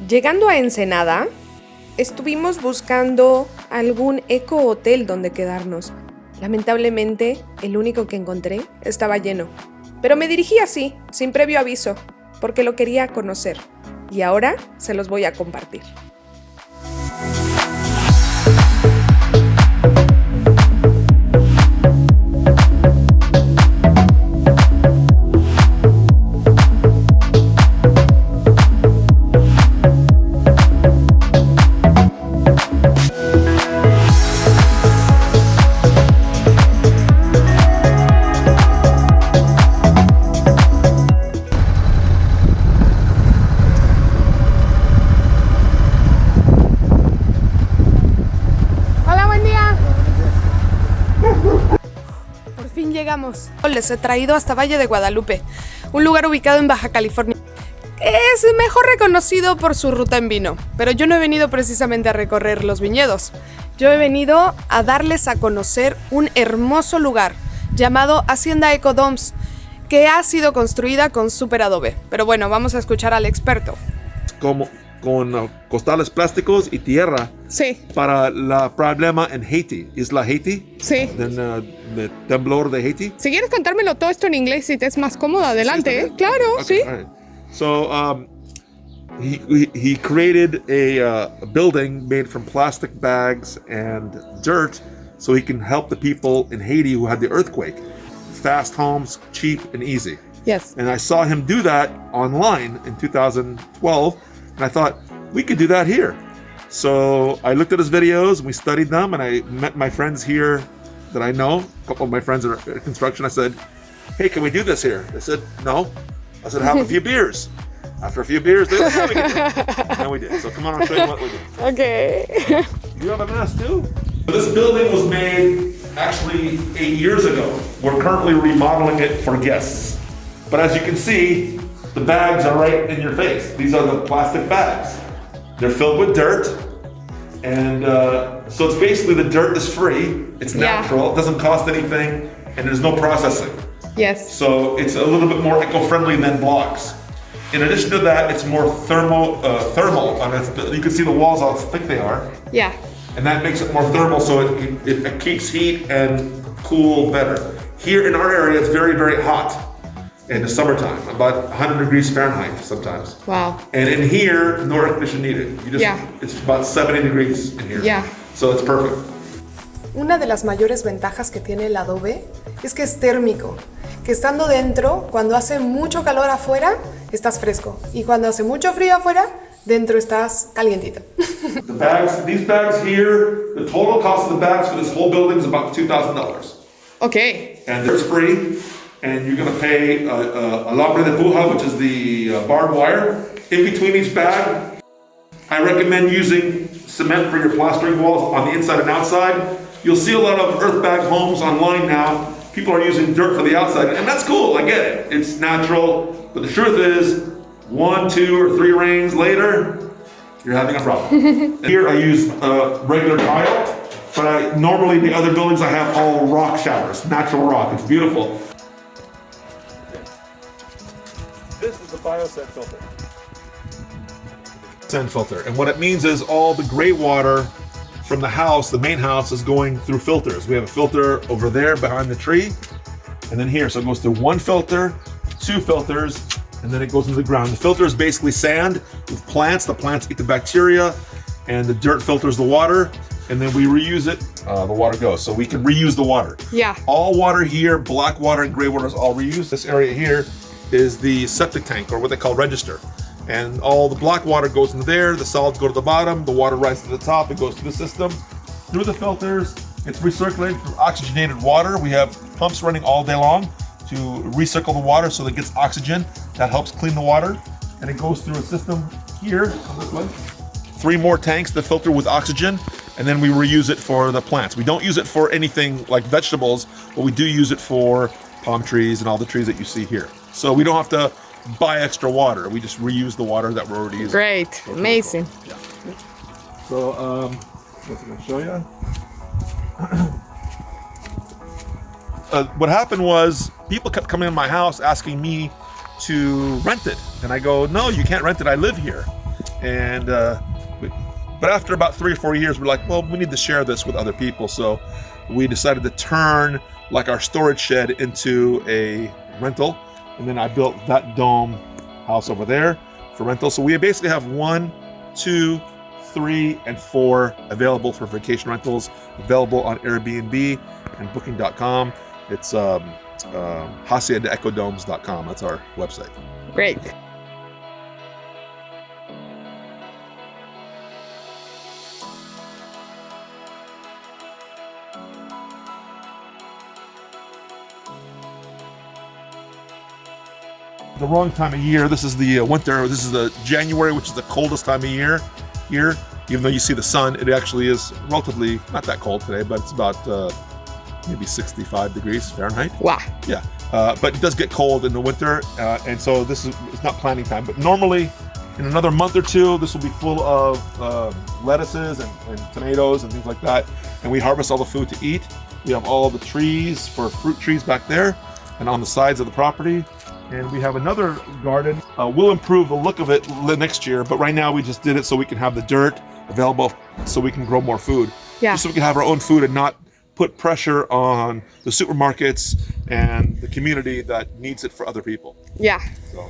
Llegando a Ensenada, estuvimos buscando algún eco-hotel donde quedarnos. Lamentablemente, el único que encontré estaba lleno. Pero me dirigí así, sin previo aviso, porque lo quería conocer. Y ahora se los voy a compartir. Llegamos. Les he traído hasta Valle de Guadalupe, un lugar ubicado en Baja California. Es mejor reconocido por su ruta en vino, pero yo no he venido precisamente a recorrer los viñedos. Yo he venido a darles a conocer un hermoso lugar llamado Hacienda Ecodoms, que ha sido construida con superadobe. Pero bueno, vamos a escuchar al experto. Con costales plásticos y tierra. Sí. Para el problema en Haití, isla Haití. Sí. Del temblor de Haití. Si quieres contármelo todo esto en inglés, si te es más cómodo, adelante. Sí, claro, okay, sí. Right. So he created a building made from plastic bags and dirt, so he can help the people in Haiti who had the earthquake. Fast homes, cheap and easy. Yes. And I saw him do that online in 2012. And I thought, we could do that here. So I looked at his videos, and we studied them, and I met my friends here that I know, a couple of my friends that are in construction. I said, hey, can we do this here? They said, no. I said, have a few beers. After a few beers, they said, yeah, we can do it. And we did. So come on, I'll show you what we do. Okay. You have a mask too? This building was made actually 8 years ago. We're currently remodeling it for guests. But as you can see, the bags are right in your face. These are the plastic bags. They're filled with dirt. And so it's basically the dirt is free. It's natural. It doesn't cost anything. And there's no processing. Yes. So it's a little bit more eco-friendly than blocks. In addition to that, it's more thermal. You can see the walls, how thick they are. Yeah. And that makes it more thermal, so it keeps heat and cool better. Here in our area, it's very, very hot. In the summertime, about 100 degrees Fahrenheit sometimes. Wow. And in here, no air conditioning needed. It's about 70 degrees in here. Yeah. So it's perfect. Una de las mayores ventajas que tiene el adobe es que es térmico, que estando dentro, cuando hace mucho calor afuera, estás fresco. Y cuando hace mucho frío afuera, dentro estás calientito. These bags here, the total cost of the bags for this whole building is about $2,000. Okay. And it's free. And you're gonna pay alambre de puja, which is the barbed wire. In between each bag, I recommend using cement for your plastering walls on the inside and outside. You'll see a lot of earth bag homes online now. People are using dirt for the outside, and that's cool, I get it. It's natural, but the truth is, 1, 2, or 3 rains later, you're having a problem. Here I use regular tile, but normally the other buildings I have all rock showers, natural rock, it's beautiful. This is the biosand filter. Sand filter, and what it means is all the gray water from the house, the main house, is going through filters. We have a filter over there behind the tree, and then here. So it goes through 1 filter, 2 filters, and then it goes into the ground. The filter is basically sand with plants. The plants eat the bacteria, and the dirt filters the water, and then we reuse it. The water goes. So we can reuse the water. Yeah. All water here, black water and gray water is all reused. This area here is the septic tank, or what they call register. And all the black water goes into there, the solids go to the bottom, the water rises to the top, it goes to the system, through the filters, it's recirculated through oxygenated water. We have pumps running all day long to recircle the water so that it gets oxygen. That helps clean the water. And it goes through a system here, this way. 3 more tanks that filter with oxygen, and then we reuse it for the plants. We don't use it for anything like vegetables, but we do use it for palm trees and all the trees that you see here. So we don't have to buy extra water. We just reuse the water that we're already using. Great, so amazing. Cool. Yeah. So, what's I gonna show you? What happened was people kept coming in my house asking me to rent it, and I go, no, you can't rent it. I live here. And but after about 3 or 4 years, we're like, well, we need to share this with other people. So we decided to turn like our storage shed into a rental. And then I built that dome house over there for rental. So we basically have 1, 2, 3, and 4 available for vacation rentals, available on Airbnb and booking.com. It's hace.ecodomes.com. That's our website. Great. The wrong time of year. This is the winter. This is the January, which is the coldest time of year here. Even though you see the sun, it actually is relatively not that cold today, but it's about maybe 65 degrees Fahrenheit. Wow. Yeah, but it does get cold in the winter, and so it's not planting time. But normally, in another month or two, this will be full of lettuces and tomatoes and things like that. And we harvest all the food to eat. We have all the trees for fruit trees back there and on the sides of the property. And we have another garden. We'll improve the look of it next year, but right now we just did it so we can have the dirt available so we can grow more food. Yeah. Just so we can have our own food and not put pressure on the supermarkets and the community that needs it for other people. Yeah. So,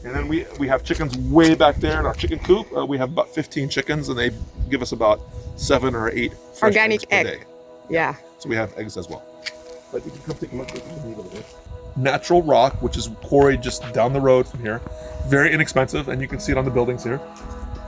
and then we have chickens way back there in our chicken coop. We have about 15 chickens, and they give us about 7 or 8 fresh organic eggs per egg. day. Yeah. So we have eggs as well. But you can come take a look at this. Natural rock, which is quarried just down the road from here. Very inexpensive, and you can see it on the buildings here,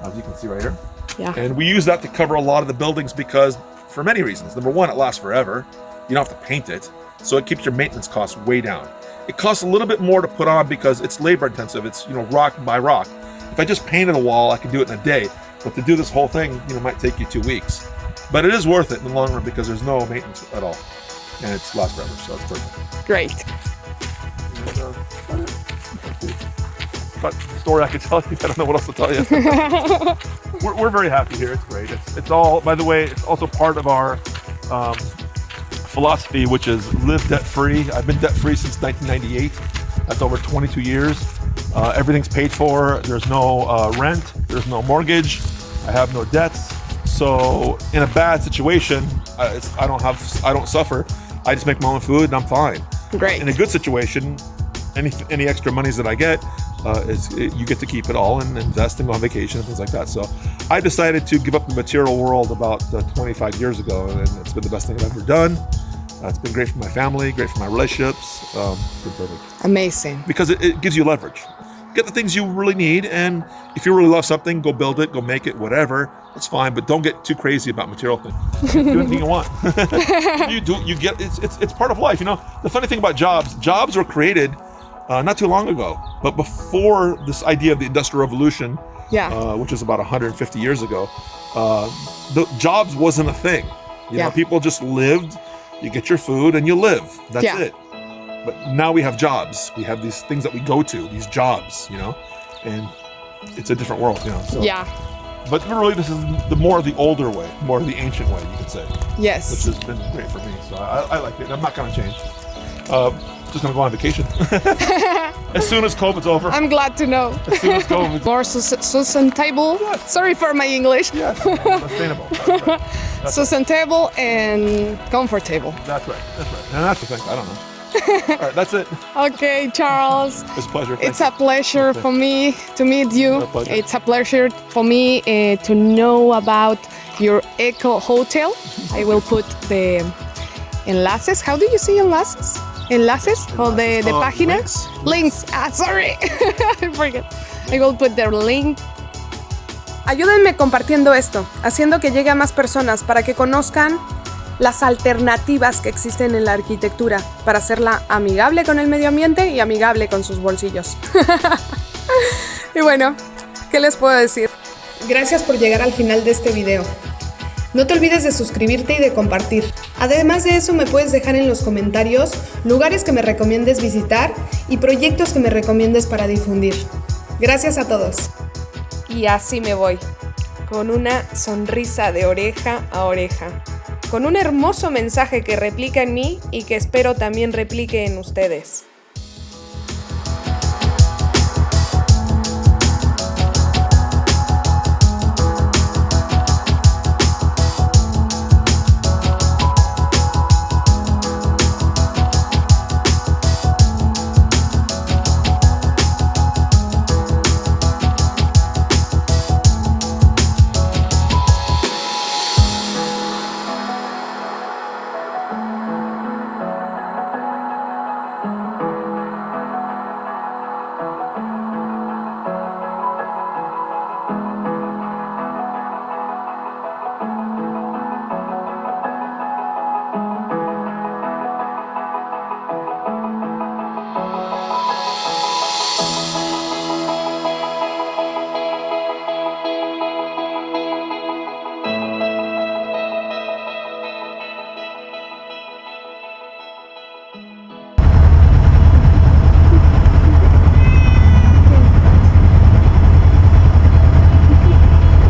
as you can see right here. Yeah. And we use that to cover a lot of the buildings because, for many reasons. Number one, it lasts forever. You don't have to paint it, so it keeps your maintenance costs way down. It costs a little bit more to put on because it's labor intensive. It's rock by rock. If I just painted a wall, I could do it in a day. But to do this whole thing, might take you 2 weeks. But it is worth it in the long run because there's no maintenance at all, and it's lasts forever. So it's perfect. Great. But the story I could tell you, I don't know what else to tell you. we're very happy here. It's great. It's all, by the way, it's also part of our philosophy, which is live debt free. I've been debt free since 1998. That's over 22 years. Everything's paid for. There's no rent. There's no mortgage. I have no debts. So in a bad situation, I don't suffer. I just make my own food and I'm fine. Great. In a good situation, any extra monies that I get, you get to keep it all and invest and go on vacation and things like that. So I decided to give up the material world about 25 years ago, and it's been the best thing I've ever done. It's been great for my family, great for my relationships. It's been perfect. Amazing. Because it gives you leverage. Get the things you really need, and if you really love something, go build it, go make it, whatever. That's fine, but don't get too crazy about material things. Do anything you want. It's part of life. The funny thing about jobs were created not too long ago, but before this idea of the Industrial Revolution, which is about 150 years ago, the jobs wasn't a thing. People just lived. You get your food and you live. That's it. But now we have jobs. We have these things that we go to, these jobs, and it's a different world, So. Yeah. But really, this is more of the older way, more of the ancient way, you could say. Yes. Which has been great for me. So I like it. I'm not going to change. Just going to go on vacation. As soon as COVID's over. I'm glad to know. As soon as COVID's more sustainable. Yes. Sorry for my English. Yes, sustainable. That's right. Sustainable and comfortable. That's right. And that's the thing. I don't know. All right, that's it. Okay, Charles. It's a pleasure. It's a pleasure for me to meet you. Pleasure. It's a pleasure for me to know about your eco hotel. I will put the enlaces. How do you say enlaces? Enlaces or the página? Links. Sorry. I forget. I will put the link. Ayúdenme compartiendo esto, haciendo que llegue a más personas para que conozcan las alternativas que existen en la arquitectura para hacerla amigable con el medio ambiente y amigable con sus bolsillos. Y bueno, ¿qué les puedo decir? Gracias por llegar al final de este video. No te olvides de suscribirte y de compartir. Además de eso, me puedes dejar en los comentarios lugares que me recomiendes visitar y proyectos que me recomiendes para difundir. Gracias a todos. Y así me voy, con una sonrisa de oreja a oreja, con un hermoso mensaje que replica en mí y que espero también replique en ustedes.